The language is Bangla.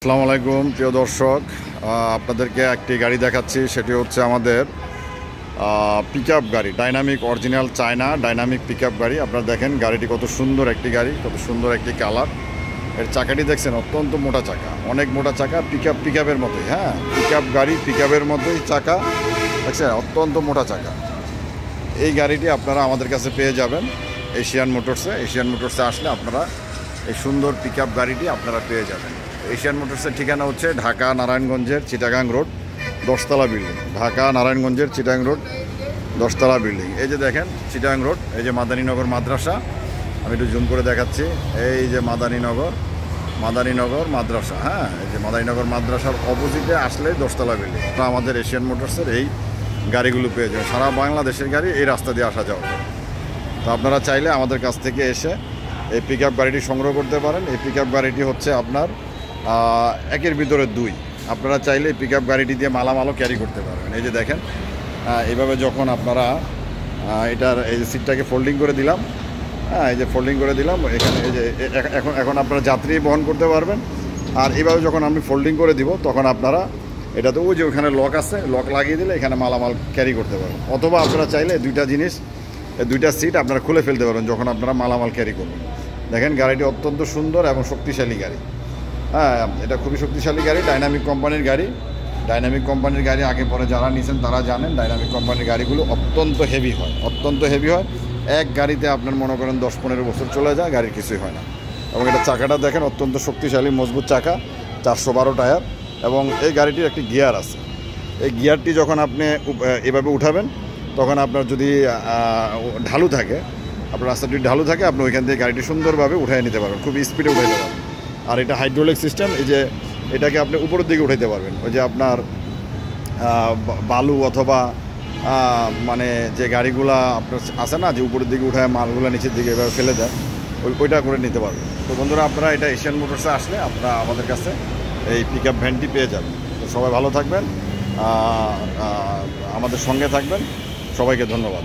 আসসালামু আলাইকুম প্রিয় দর্শক, আপনাদেরকে একটি গাড়ি দেখাচ্ছি। সেটি হচ্ছে আমাদের পিকআপ গাড়ি, dynamic original China dynamic pickup গাড়ি। আপনারা দেখেন গাড়িটি কত সুন্দর একটি গাড়ি, কত সুন্দর একটি কালার। এর চাকাটি দেখছেন, অত্যন্ত মোটা চাকা, অনেক মোটা চাকা, পিকআপের মতোই। হ্যাঁ, পিকআপ গাড়ি পিকআপের মতোই চাকা দেখছেন, অত্যন্ত মোটা চাকা। এই গাড়িটি আপনারা আমাদের কাছে পেয়ে যাবেন এশিয়ান মোটরসে আসলে আপনারা এই সুন্দর পিকআপ গাড়িটি আপনারা পেয়ে যাবেন। এশিয়ান মোটরসের ঠিকানা হচ্ছে ঢাকা নারায়ণগঞ্জের চিটাগাং রোড 10তলা বিল্ডিং। ঢাকা নারায়ণগঞ্জের চিটাগাং রোড 10তলা বিল্ডিং। এই যে দেখেন চিটাগাং রোড, এই যে মাদানীনগর মাদ্রাসা, আমি একটু জুম করে দেখাচ্ছি। এই যে মাদানীনগর মাদ্রাসা। হ্যাঁ, এই যে মাদানীনগর মাদ্রাসার অপোজিটে আসলে 10তলা বিল্ডিং। আমাদের এশিয়ান মোটরসের এই গাড়িগুলো পেয়ে যাবেন। সারা বাংলাদেশের গাড়ি এই রাস্তা দিয়ে আসা যাওয়া। তো আপনারা চাইলে আমাদের কাছ থেকে এসে এই পিকআপ গাড়িটি সংগ্রহ করতে পারেন। এই পিকআপ গাড়িটি হচ্ছে আপনার একের ভিতরে দুই। আপনারা চাইলে এই পিকআপ গাড়িটি দিয়ে মালামালও ক্যারি করতে পারবেন। এই যে দেখেন, এইভাবে যখন আপনারা এটার এই যে সিটটাকে ফোল্ডিং করে দিলাম, হ্যাঁ, এই যে ফোল্ডিং করে দিলাম, এখানে এই যে এখন আপনারা যাত্রী বহন করতে পারবেন। আর এইভাবে যখন আমি ফোল্ডিং করে দিব, তখন আপনারা এটাতে ওই যে ওখানে লক আছে, লক লাগিয়ে দিলে এখানে মালামাল ক্যারি করতে পারবেন। অথবা আপনারা চাইলে দুইটা সিট আপনারা খুলে ফেলতে পারবেন যখন আপনারা মালামাল ক্যারি করবেন। দেখেন গাড়িটি অত্যন্ত সুন্দর এবং শক্তিশালী গাড়ি। হ্যাঁ, এটা খুবই শক্তিশালী গাড়ি, ডাইনামিক কোম্পানির গাড়ি। আগে পরে যারা নিয়েছেন তারা জানেন ডাইনামিক কোম্পানির গাড়িগুলো অত্যন্ত হেভি হয়। এক গাড়িতে আপনার মনে করেন 10-15 বছর চলে যায়, গাড়ির কিছুই হয় না। এবং এটা চাকাটা দেখেন, অত্যন্ত শক্তিশালী মজবুত চাকা, 412 টায়ার। এবং এই গাড়িটির একটি গিয়ার আছে। এই গিয়ারটি যখন আপনি এভাবে উঠাবেন, তখন আপনার যদি ঢালু থাকে, আপনার রাস্তাটি ঢালু থাকে, আপনি ওইখান থেকে গাড়িটি সুন্দরভাবে উঠাই নিতে পারবেন, খুব স্পিডে উঠাইতে পারবেন। আর এটা হাইড্রোলিক সিস্টেম, এই যে এটাকে আপনি উপরের দিকে উঠাইতে পারবেন। ওই যে আপনার বালু অথবা মানে যে গাড়িগুলা আপনার আছে না, যে উপরের দিকে উঠায় মালগুলো নিচের দিকে এভাবে ফেলে দেয়, ওইটা করে নিতে পারবেন। তো বন্ধুরা, আপনারা এটা এশিয়ান মোটরসে আসলে আপনারা আমাদের কাছে এই পিকআপ ভ্যানটি পেয়ে যাবেন। তো সবাই ভালো থাকবেন, আমাদের সঙ্গে থাকবেন। সবাইকে ধন্যবাদ।